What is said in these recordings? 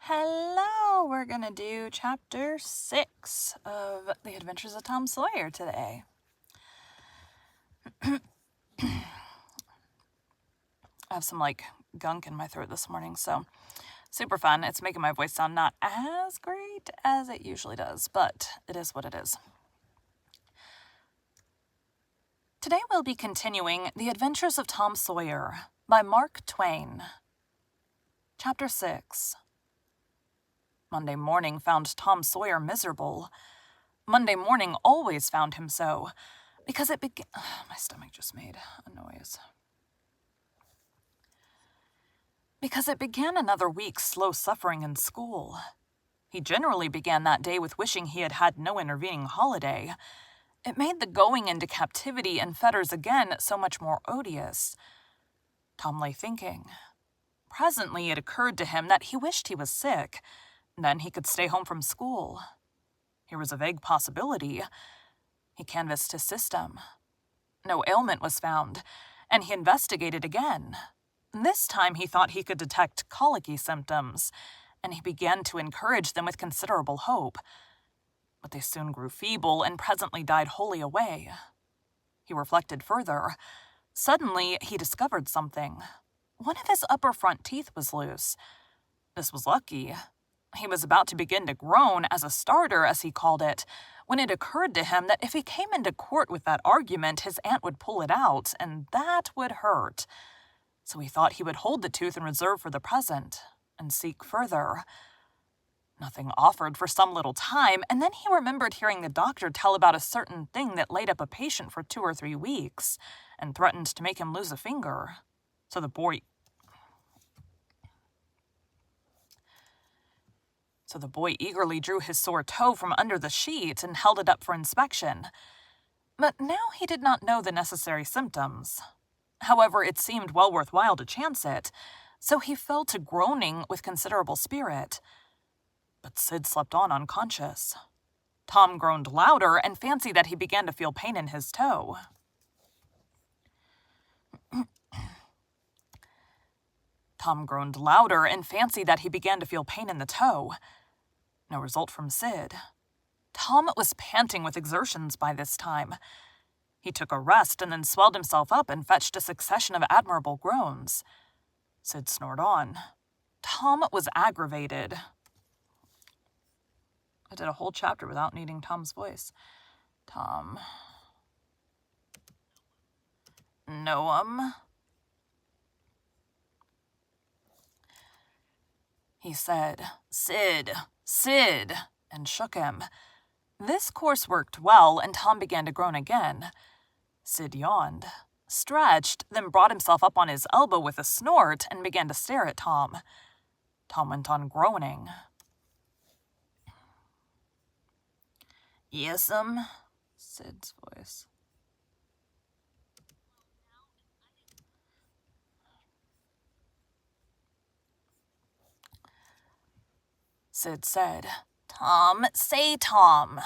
Hello, we're gonna do chapter 6 of The Adventures of Tom Sawyer today. I have some gunk in my throat this morning, so super fun. It's making my voice sound not as great as it usually does, but it is what it is. Today we'll be continuing The Adventures of Tom Sawyer by Mark Twain. Chapter 6. Monday morning found Tom Sawyer miserable. Monday morning always found him so, because it began... my stomach just made a noise. Because it began another week's slow suffering in school. He generally began that day with wishing he had had no intervening holiday. It made the going into captivity and fetters again so much more odious. Tom lay thinking. Presently it occurred to him that he wished he was sick. Then he could stay home from school. Here was a vague possibility. He canvassed his system. No ailment was found, and he investigated again. This time he thought he could detect colicky symptoms, and he began to encourage them with considerable hope. But they soon grew feeble and presently died wholly away. He reflected further. Suddenly he discovered something. One of his upper front teeth was loose. This was lucky. He was about to begin to groan as a starter, as he called it, when it occurred to him that if he came into court with that argument, his aunt would pull it out, and that would hurt. So he thought he would hold the tooth in reserve for the present, and seek further. Nothing offered for some little time, and then he remembered hearing the doctor tell about a certain thing that laid up a patient for 2 or 3 weeks, and threatened to make him lose a finger. So the boy eagerly drew his sore toe from under the sheet and held it up for inspection. But now he did not know the necessary symptoms. However, it seemed well worthwhile to chance it, so he fell to groaning with considerable spirit. But Sid slept on unconscious. Tom groaned louder and fancied that he began to feel pain in his toe. Tom groaned louder and fancied that he began to feel pain in the toe. No result from Sid. Tom was panting with exertions by this time. He took a rest and then swelled himself up and fetched a succession of admirable groans. Sid snored on. Tom was aggravated. I did a whole chapter without needing Tom's voice. Tom. Noam. He said, "Sid, Sid," and shook him. This course worked well, and Tom began to groan again. Sid yawned, stretched, then brought himself up on his elbow with a snort and began to stare at Tom. Tom went on groaning. "Yes'm," Sid's voice. Sid said, "Tom, say Tom."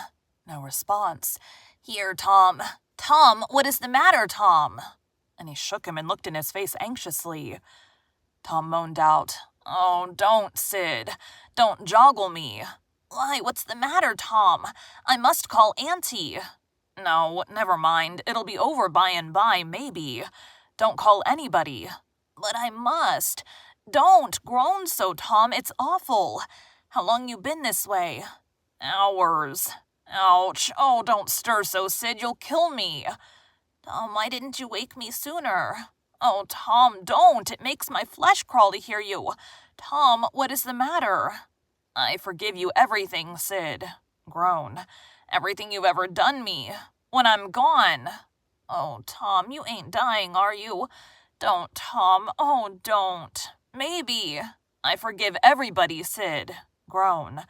No response. "Here, Tom. Tom, what is the matter, Tom?" And he shook him and looked in his face anxiously. Tom moaned out, "Oh, don't, Sid. Don't joggle me." "Why, what's the matter, Tom? I must call Auntie." "No, never mind. It'll be over by and by, maybe. Don't call anybody." "But I must. Don't groan so, Tom. It's awful. How long you been this way?" "Hours." "Ouch. Oh, don't stir so, Sid. You'll kill me." "Tom, why didn't you wake me sooner?" "Oh, Tom, don't. It makes my flesh crawl to hear you. Tom, what is the matter?" "I forgive you everything, Sid." Groan. "Everything you've ever done me. When I'm gone." "Oh, Tom, you ain't dying, are you?" "Don't, Tom. Oh, don't." "Maybe." "I forgive everybody, Sid." Groan.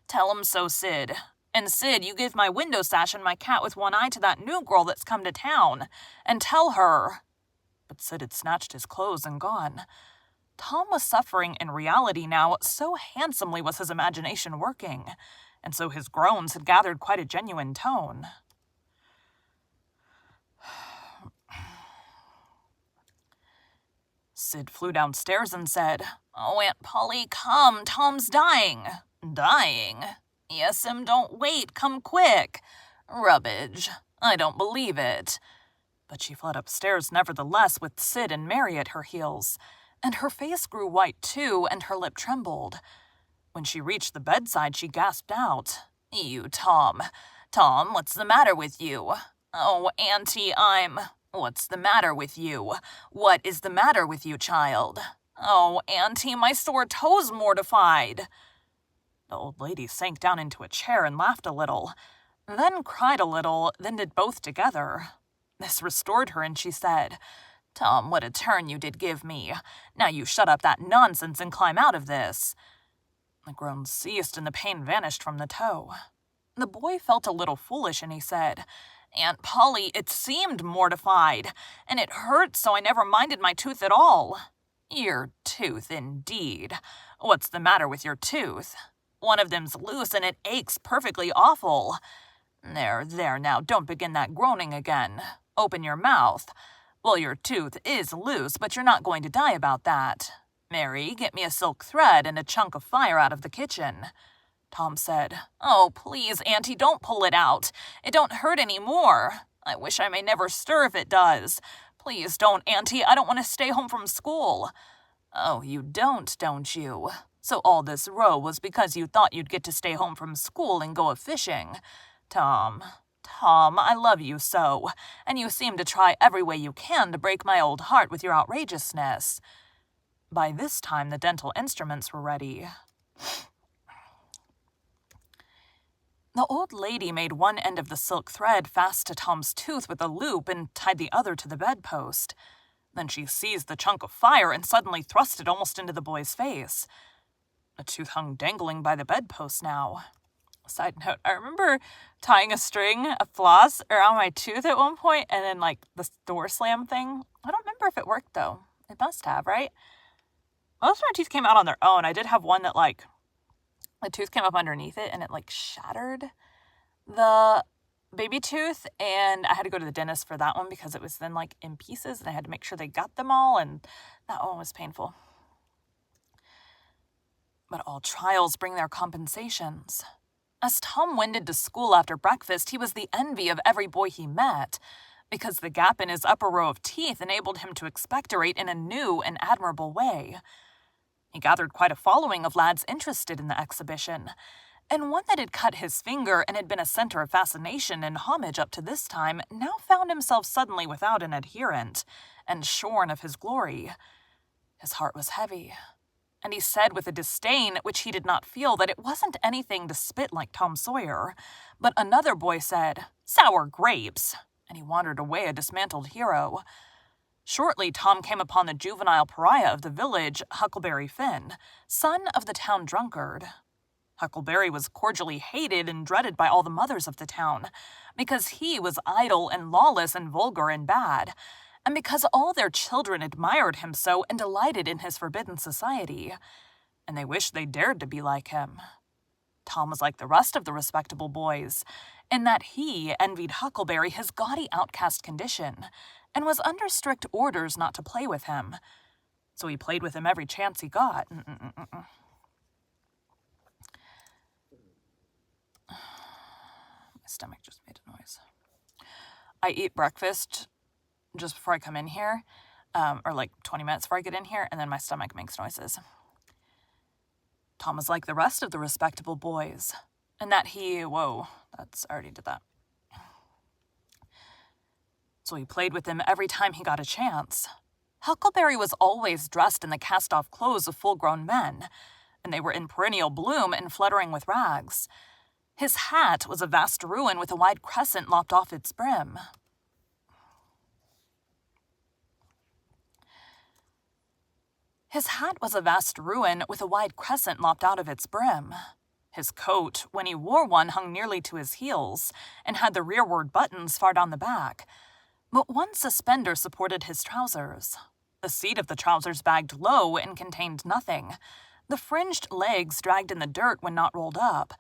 "Tell 'em so, Sid. And Sid, you give my window sash and my cat with one eye to that new girl that's come to town. And tell her." But Sid had snatched his clothes and gone. Tom was suffering in reality now, so handsomely was his imagination working, and so his groans had gathered quite a genuine tone. Sid flew downstairs and said, "Oh, Aunt Polly, come, Tom's dying." "Dying?" "Yes, don't wait, come quick." "Rubbage. I don't believe it." But she fled upstairs nevertheless with Sid and Mary at her heels, and her face grew white too, and her lip trembled. When she reached the bedside, she gasped out, "You, Tom. Tom, what's the matter with you?" "Oh, Auntie, What's the matter with you? What is the matter with you, child?" "Oh, Auntie, my sore toe's mortified." The old lady sank down into a chair and laughed a little, then cried a little, then did both together. This restored her, and she said, "Tom, what a turn you did give me. Now you shut up that nonsense and climb out of this." The groans ceased, and the pain vanished from the toe. The boy felt a little foolish, and he said, "Aunt Polly, it seemed mortified, and it hurt so I never minded my tooth at all." "Your tooth, indeed. What's the matter with your tooth?" "One of them's loose, and it aches perfectly awful." There, now, don't begin that groaning again. Open your mouth. Well, your tooth is loose, but you're not going to die about that. Mary, get me a silk thread and a chunk of fire out of the kitchen." Tom said, "Oh, please, Auntie, don't pull it out. It don't hurt any more. I wish I may never stir if it does. Please don't, Auntie. I don't want to stay home from school." "Oh, you don't you? So all this row was because you thought you'd get to stay home from school and go a-fishing. Tom, I love you so, and you seem to try every way you can to break my old heart with your outrageousness." By this time, the dental instruments were ready. The old lady made one end of the silk thread fast to Tom's tooth with a loop and tied the other to the bedpost. Then she seized the chunk of fire and suddenly thrust it almost into the boy's face. The tooth hung dangling by the bedpost now. Side note, I remember tying a string of floss around my tooth at one point, and then, the door slam thing. I don't remember if it worked, though. It must have, right? Most of my teeth came out on their own. I did have one that, the tooth came up underneath it, and it, shattered the baby tooth, and I had to go to the dentist for that one because it was then, in pieces, and I had to make sure they got them all, and that one was painful. But all trials bring their compensations. As Tom wended to school after breakfast, he was the envy of every boy he met, because the gap in his upper row of teeth enabled him to expectorate in a new and admirable way. He gathered quite a following of lads interested in the exhibition, and one that had cut his finger and had been a center of fascination and homage up to this time now found himself suddenly without an adherent, and shorn of his glory. His heart was heavy, and he said with a disdain which he did not feel that it wasn't anything to spit like Tom Sawyer. But another boy said, "Sour grapes," and he wandered away a dismantled hero. Shortly, Tom came upon the juvenile pariah of the village, Huckleberry Finn, son of the town drunkard. Huckleberry was cordially hated and dreaded by all the mothers of the town, because he was idle and lawless and vulgar and bad, and because all their children admired him so and delighted in his forbidden society, and they wished they dared to be like him. Tom was like the rest of the respectable boys, in that he envied Huckleberry his gaudy outcast condition, and was under strict orders not to play with him. So he played with him every chance he got. My stomach just made a noise. I eat breakfast just before I come in here, or 20 minutes before I get in here, and then my stomach makes noises. Tom was like the rest of the respectable boys, in that I already did that. So he played with him every time he got a chance. Huckleberry was always dressed in the cast-off clothes of full-grown men, and they were in perennial bloom and fluttering with rags. His hat was a vast ruin with a wide crescent lopped off its brim. His hat was a vast ruin with a wide crescent lopped out of its brim. His coat, when he wore one, hung nearly to his heels, and had the rearward buttons far down the back. But one suspender supported his trousers. The seat of the trousers bagged low and contained nothing. The fringed legs dragged in the dirt when not rolled up.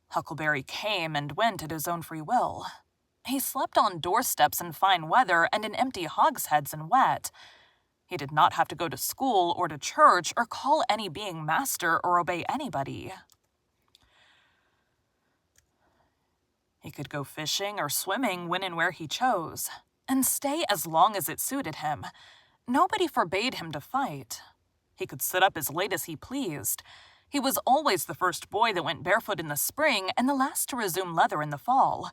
Huckleberry came and went at his own free will. He slept on doorsteps in fine weather and in empty hogsheads in wet. He did not have to go to school or to church or call any being master or obey anybody. He could go fishing or swimming when and where he chose, and stay as long as it suited him. Nobody forbade him to fight. He could sit up as late as he pleased. He was always the first boy that went barefoot in the spring and the last to resume leather in the fall.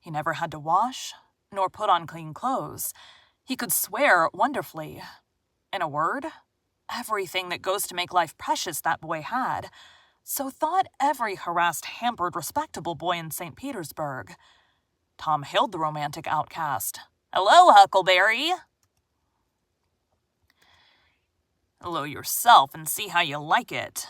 He never had to wash, nor put on clean clothes. He could swear wonderfully. In a word, everything that goes to make life precious that boy had. So thought every harassed, hampered, respectable boy in St. Petersburg. Tom hailed the romantic outcast. "Hello, Huckleberry." "Hello yourself and see how you like it."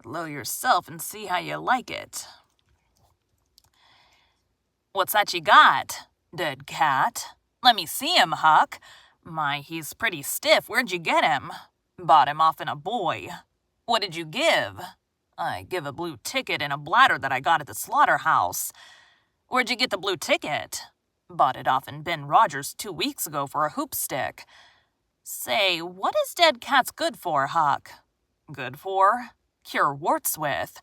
"Hello yourself and see how you like it." "What's that you got? Dead cat? Let me see him, Huck. My, he's pretty stiff. Where'd you get him?" "Bought him off in a boy." "What did you give?" "I give a blue ticket and a bladder that I got at the slaughterhouse." "Where'd you get the blue ticket?" "Bought it off in Ben Rogers 2 weeks ago for a hoop stick." "Say, what is dead cats good for, Huck?" "Good for? Cure warts with."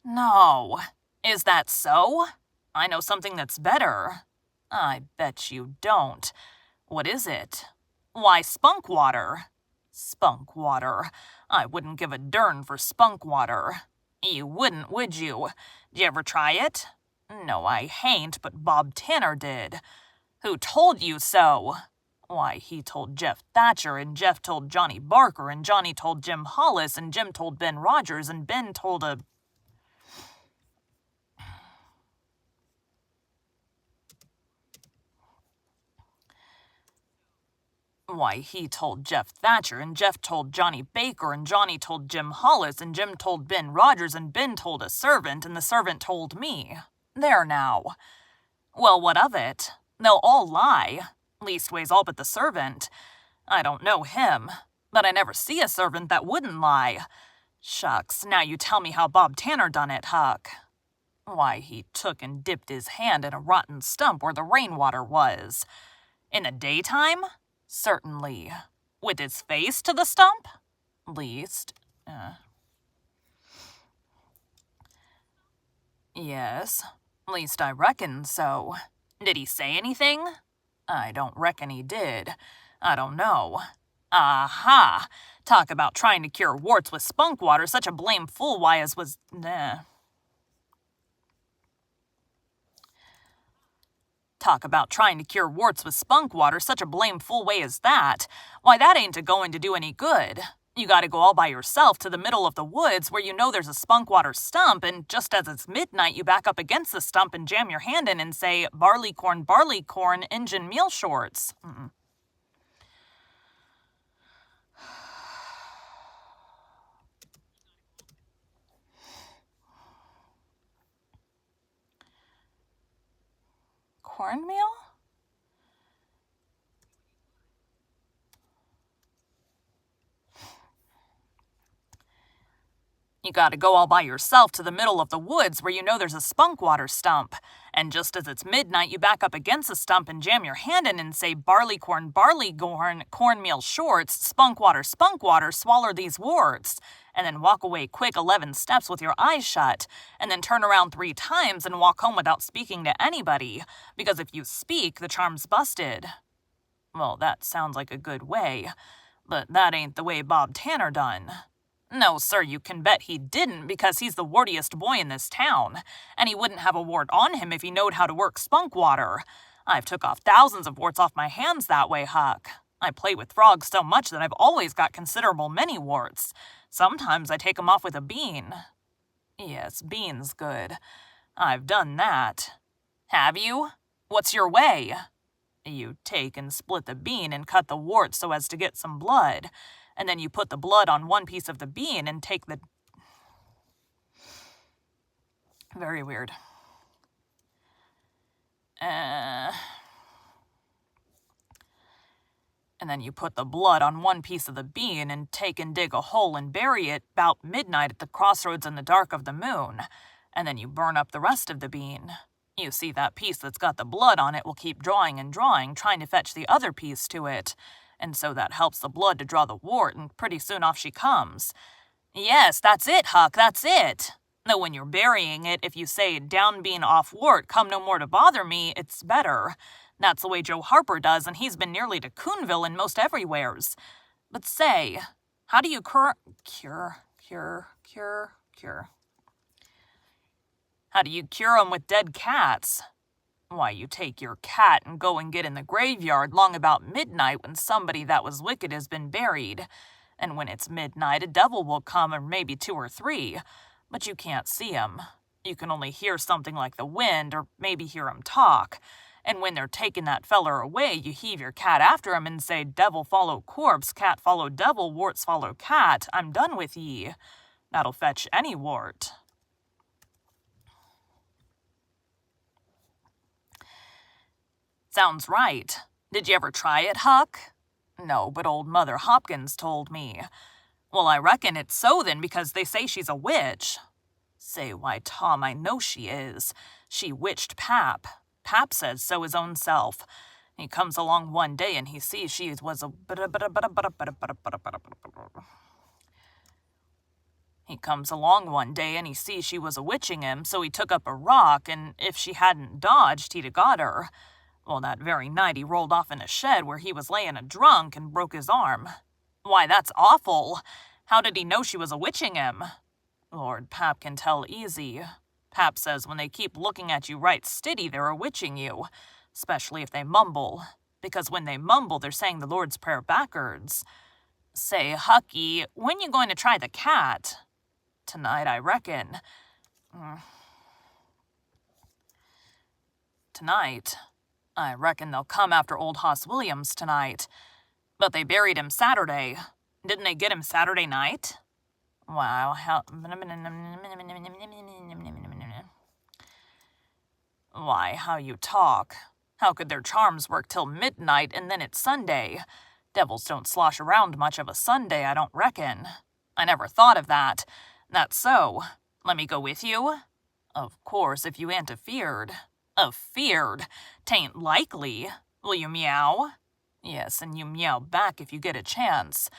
"No. Is that so? I know something that's better." "I bet you don't. What is it?" "Why, spunk water." "Spunk water. I wouldn't give a dern for spunk water." "You wouldn't, would you? D'you ever try it?" "No, I hain't, but Bob Tanner did." "Who told you so?" "Why, he told Jeff Thatcher, and Jeff told Johnny Barker, and Johnny told Jim Hollis, and Jim told Ben Rogers, and Ben told a..." "Why, he told Jeff Thatcher, and Jeff told Johnny Baker, and Johnny told Jim Hollis, and Jim told Ben Rogers, and Ben told a servant, and the servant told me." "There now." "Well, what of it? They'll all lie. Leastways, all but the servant. I don't know him, but I never see a servant that wouldn't lie. Shucks, now you tell me how Bob Tanner done it, Huck." "Why, he took and dipped his hand in a rotten stump where the rainwater was." "In the daytime?" "Certainly." "With his face to the stump?" "Least. Yes. Least I reckon so." "Did he say anything?" "I don't reckon he did. I don't know." "Aha! Talk about trying to cure warts with spunk water, such a blame fool why as was... Talk about trying to cure warts with spunk water such a blame fool way as that. Why, that ain't a-going to do any good. You gotta go all by yourself to the middle of the woods where you know there's a spunk water stump, and just as it's midnight you back up against the stump and jam your hand in and say, 'Barley corn, Injun meal shorts.'" "Cornmeal?" "You gotta go all by yourself to the middle of the woods where you know there's a spunk water stump, and just as it's midnight you back up against the stump and jam your hand in and say, 'Barley corn, cornmeal shorts, spunk water, swaller these warts,' and then walk away quick 11 steps with your eyes shut, and then turn around 3 times and walk home without speaking to anybody, because if you speak, the charm's busted." "Well, that sounds like a good way, but that ain't the way Bob Tanner done." "No, sir, you can bet he didn't, because he's the wartiest boy in this town, and he wouldn't have a wart on him if he knowed how to work spunk water. I've took off thousands of warts off my hands that way, Huck. I play with frogs so much that I've always got considerable many warts. Sometimes I take 'em off with a bean." "Yes, bean's good. I've done that." "Have you? What's your way?" "You take and split the bean and cut the wart so as to get some blood, and then you put the blood on one piece of the bean and take the..." Very weird. And then you put the blood on one piece of the bean and take and dig a hole and bury it 'bout midnight at the crossroads in the dark of the moon. And then you burn up the rest of the bean. You see, that piece that's got the blood on it will keep drawing and drawing, trying to fetch the other piece to it. And so that helps the blood to draw the wart, and pretty soon off she comes. Yes, that's it, Huck, that's it. Though when you're burying it, if you say, down bean off wart, come no more to bother me, it's better. That's the way Joe Harper does, and he's been nearly to Coonville and most everywheres. But say, how do you cure? How do you cure 'em with dead cats? Why, you take your cat and go and get in the graveyard long about midnight when somebody that was wicked has been buried. And when it's midnight, a devil will come, or maybe 2 or 3. But you can't see 'em. You can only hear something like the wind, or maybe hear 'em talk. And when they're taking that feller away, you heave your cat after 'em and say, devil follow corpse, cat follow devil, warts follow cat, I'm done with ye. That'll fetch any wart. Sounds right. Did you ever try it, Huck? No, but old Mother Hopkins told me. Well, I reckon it's so then, because they say she's a witch. Say, why, Tom, I know she is. She witched Pap. Pap says so his own self. He comes along one day and he sees she was a... He comes along one day and he sees she was a-witching him, so he took up a rock, and if she hadn't dodged, he'd a got her. Well, that very night he rolled off in a shed where he was layin' a drunk and broke his arm. Why, that's awful. How did he know she was a-witching him? Lord, Pap can tell easy. Pap says when they keep looking at you right stiddy, they're a-witching you, especially if they mumble, because when they mumble, they're saying the Lord's Prayer backwards. Say, Hucky, when you going to try the cat? Tonight, I reckon. Tonight? I reckon they'll come after old Hoss Williams tonight. But they buried him Saturday. Didn't they get him Saturday night? Wow, Why, how you talk. How could their charms work till midnight and then it's Sunday? Devils don't slosh around much of a Sunday, I don't reckon. I never thought of that. That's so. Let me go with you? Of course, if you ain't afeard. Afeard? 'Tain't likely. Will you meow? Yes, and you meow back if you get a chance.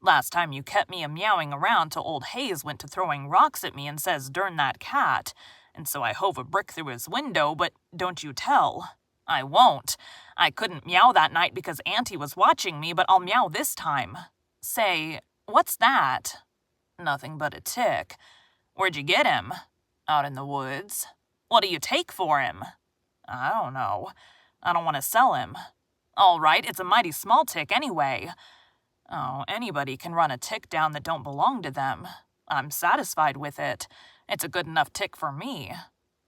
Last time you kept me a-meowing around till old Hayes went to throwing rocks at me and says, "Durn that cat," and so I hove a brick through his window, but don't you tell. I won't. I couldn't meow that night because Auntie was watching me, but I'll meow this time. Say, what's that? Nothing but a tick. Where'd you get him? Out in the woods. What do you take for him? I don't know. I don't want to sell him. All right, it's a mighty small tick anyway. Oh, anybody can run a tick down that don't belong to them. I'm satisfied with it. It's a good enough tick for me.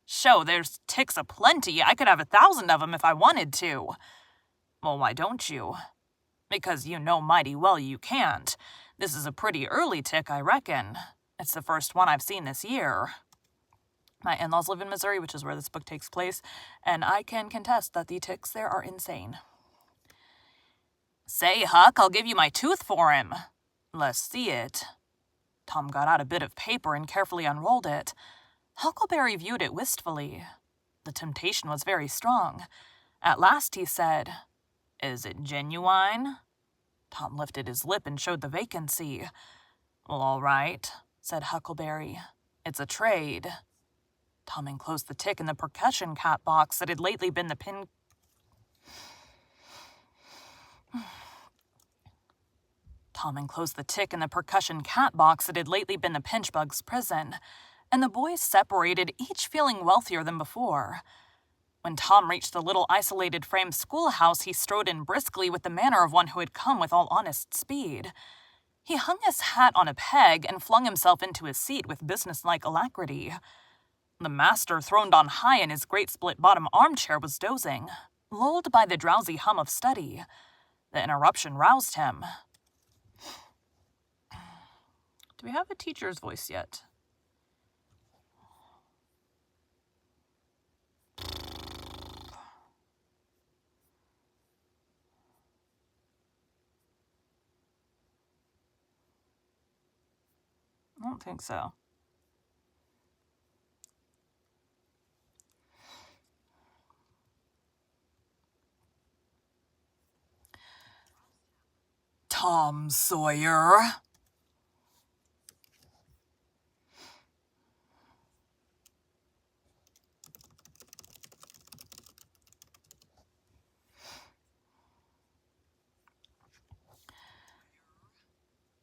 Sho, there's ticks aplenty. I could have 1,000 of 'em if I wanted to. Well, why don't you? Because you know mighty well you can't. This is a pretty early tick, I reckon. It's the first one I've seen this year. My in-laws live in Missouri, which is where this book takes place, and I can contest that the ticks there are insane. Say, Huck, I'll give you my tooth for him. Let's see it. Tom got out a bit of paper and carefully unrolled it. Huckleberry viewed it wistfully. The temptation was very strong. At last he said, "Is it genuine?" Tom lifted his lip and showed the vacancy. Well, all right, said Huckleberry. It's a trade. Tom enclosed the tick in the percussion cap box that had lately been the pinch bug's prison, and the boys separated, each feeling wealthier than before. When Tom reached the little isolated frame schoolhouse, he strode in briskly with the manner of one who had come with all honest speed. He hung his hat on a peg and flung himself into his seat with businesslike alacrity. The master, throned on high in his great split-bottom armchair, was dozing, lulled by the drowsy hum of study. The interruption roused him. Do we have a teacher's voice yet? don't think so. Tom Sawyer.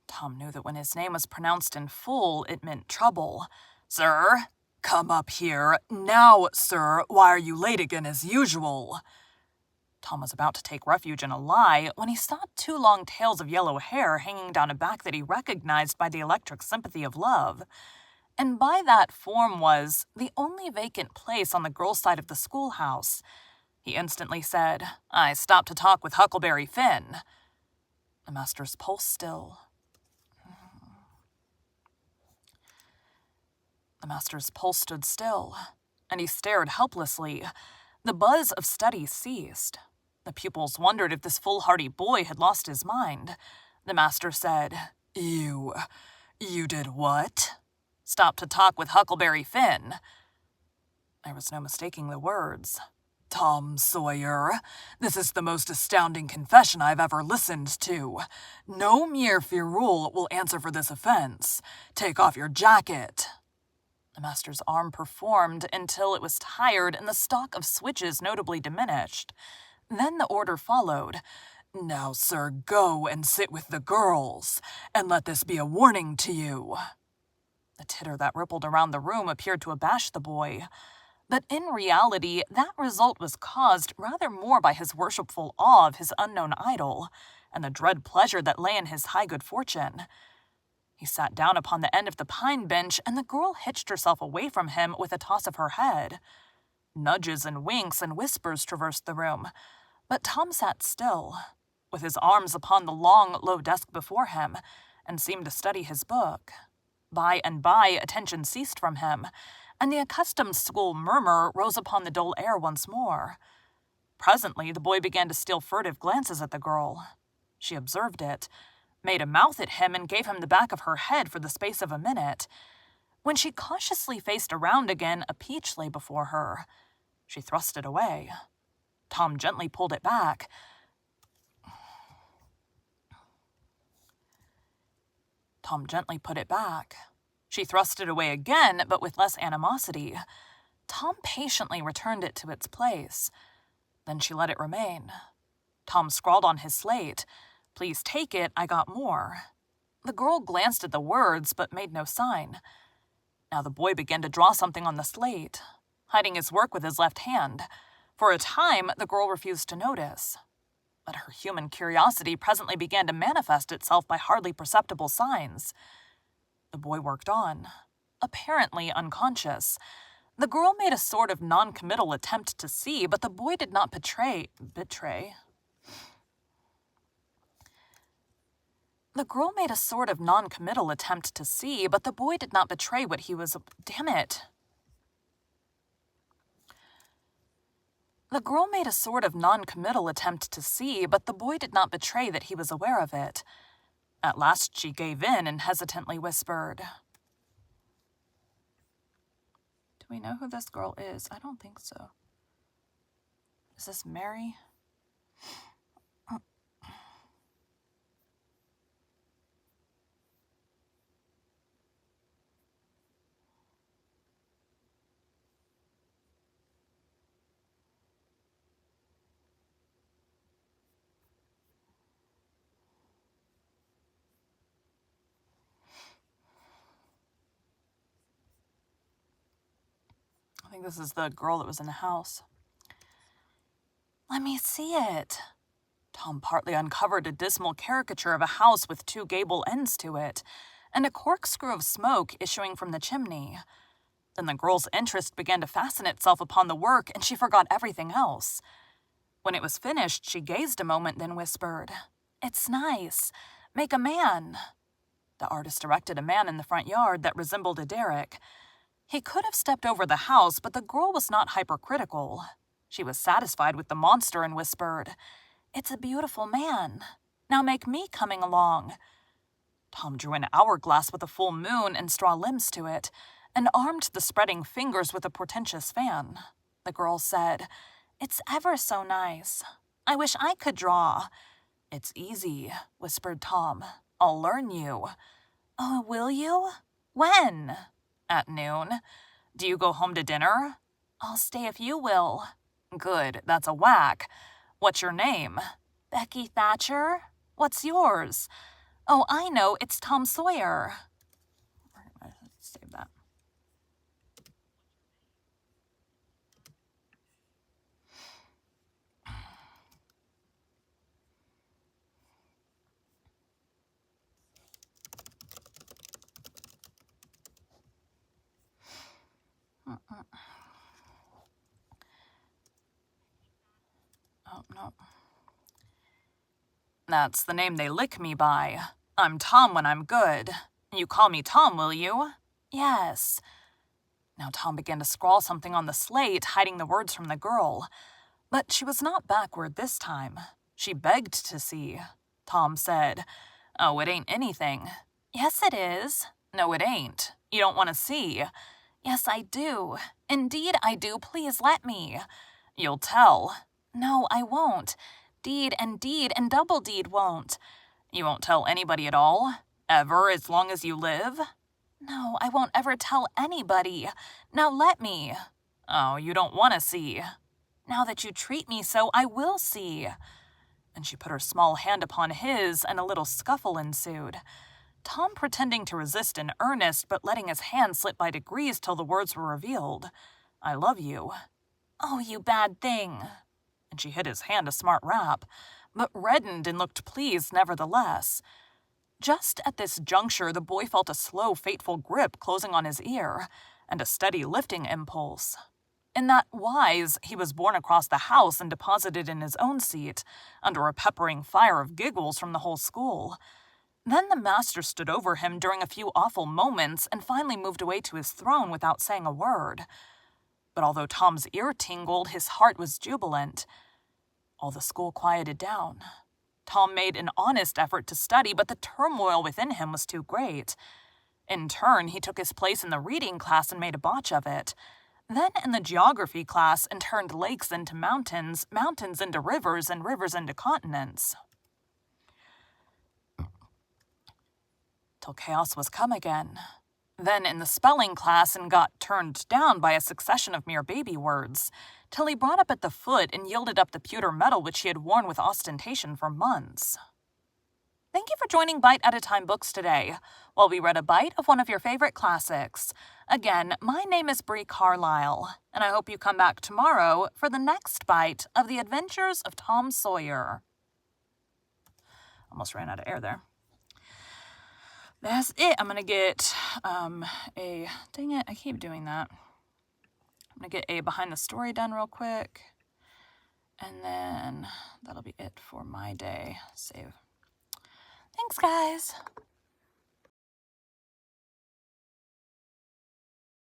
Tom knew that when his name was pronounced in full, it meant trouble. Sir, come up here. Now, sir, why are you late again as usual? Tom was about to take refuge in a lie when he saw two long tails of yellow hair hanging down a back that he recognized by the electric sympathy of love. And by that form was the only vacant place on the girls' side of the schoolhouse. He instantly said, I stopped to talk with Huckleberry Finn. The master's pulse still. The master's pulse stood still, and he stared helplessly. The buzz of study ceased. The pupils wondered if this foolhardy boy had lost his mind. The master said, You did what? Stop to talk with Huckleberry Finn. There was no mistaking the words. Tom Sawyer, this is the most astounding confession I've ever listened to. No mere ferule will answer for this offense. Take off your jacket. The master's arm performed until it was tired and the stock of switches notably diminished. Then the order followed. Now, sir, go and sit with the girls, and let this be a warning to you. The titter that rippled around the room appeared to abash the boy. But in reality, that result was caused rather more by his worshipful awe of his unknown idol, and the dread pleasure that lay in his high good fortune. He sat down upon the end of the pine bench, and the girl hitched herself away from him with a toss of her head. Nudges and winks and whispers traversed the room, but Tom sat still, with his arms upon the long, low desk before him, and seemed to study his book. By and by, attention ceased from him, and the accustomed school murmur rose upon the dull air once more. Presently, the boy began to steal furtive glances at the girl. She observed it, made a mouth at him, and gave him the back of her head for the space of a minute. When she cautiously faced around again, a peach lay before her. She thrust it away. Tom gently pulled it back. Tom gently put it back. She thrust it away again, but with less animosity. Tom patiently returned it to its place. Then she let it remain. Tom scrawled on his slate, "Please take it, I got more." The girl glanced at the words, but made no sign. Now the boy began to draw something on the slate, hiding his work with his left hand. For a time, the girl refused to notice. But her human curiosity presently began to manifest itself by hardly perceptible signs. The boy worked on, apparently unconscious. The girl made a sort of non-committal attempt to see, but the boy did not betray. The girl made a sort of non-committal attempt to see, but the boy did not betray what he was... Damn it. The girl made a sort of non-committal attempt to see, but the boy did not betray that he was aware of it. At last she gave in and hesitantly whispered, "Do we know who this girl is? I don't think so. Is this Mary?" I think this is the girl that was in the house. "Let me see it." Tom partly uncovered a dismal caricature of a house with two gable ends to it, and a corkscrew of smoke issuing from the chimney. Then the girl's interest began to fasten itself upon the work, and she forgot everything else. When it was finished, she gazed a moment, then whispered, "It's nice. Make a man." The artist erected a man in the front yard that resembled a derrick. He could have stepped over the house, but the girl was not hypercritical. She was satisfied with the monster and whispered, "It's a beautiful man. Now make me coming along." Tom drew an hourglass with a full moon and straw limbs to it, and armed the spreading fingers with a portentous fan. The girl said, "It's ever so nice. I wish I could draw." "It's easy," whispered Tom. "I'll learn you." "Oh, will you? When?" "At noon." "Do you go home to dinner?" "I'll stay if you will." "Good, that's a whack. What's your name?" "Becky Thatcher." "What's yours?" "Oh, I know, it's Tom Sawyer." Save that. Oh, no. "That's the name they lick me by. I'm Tom when I'm good. You call me Tom, will you?" "Yes." Now Tom began to scrawl something on the slate, hiding the words from the girl. But she was not backward this time. She begged to see. Tom said, "Oh, it ain't anything." "Yes, it is." "No, it ain't. You don't want to see." "Yes, I do. Indeed, I do. Please let me." "You'll tell." "No, I won't. Deed and double deed won't." "You won't tell anybody at all? Ever, as long as you live?" "No, I won't ever tell anybody. Now let me." "Oh, you don't want to see." "Now that you treat me so, I will see." And she put her small hand upon his, and a little scuffle ensued. Tom pretending to resist in earnest, but letting his hand slip by degrees till the words were revealed. "I love you." "Oh, you bad thing." And she hit his hand a smart rap, but reddened and looked pleased nevertheless. Just at this juncture, the boy felt a slow, fateful grip closing on his ear, and a steady lifting impulse. In that wise, he was borne across the house and deposited in his own seat, under a peppering fire of giggles from the whole school. Then the master stood over him during a few awful moments and finally moved away to his throne without saying a word. But although Tom's ear tingled, his heart was jubilant. All the school quieted down. Tom made an honest effort to study, but the turmoil within him was too great. In turn, he took his place in the reading class and made a botch of it. Then in the geography class and turned lakes into mountains, mountains into rivers, and rivers into continents. Till chaos was come again. Then in the spelling class and got turned down by a succession of mere baby words, till he brought up at the foot and yielded up the pewter medal which he had worn with ostentation for months. Thank you for joining Bite at a Time Books today, while we read a bite of one of your favorite classics. Again, my name is Bree Carlile, and I hope you come back tomorrow for the next bite of the Adventures of Tom Sawyer. Almost ran out of air there. That's it. I'm going to get dang it, I keep doing that. I'm going to get a behind the story done real quick. And then that'll be it for my day. Save. Thanks, guys.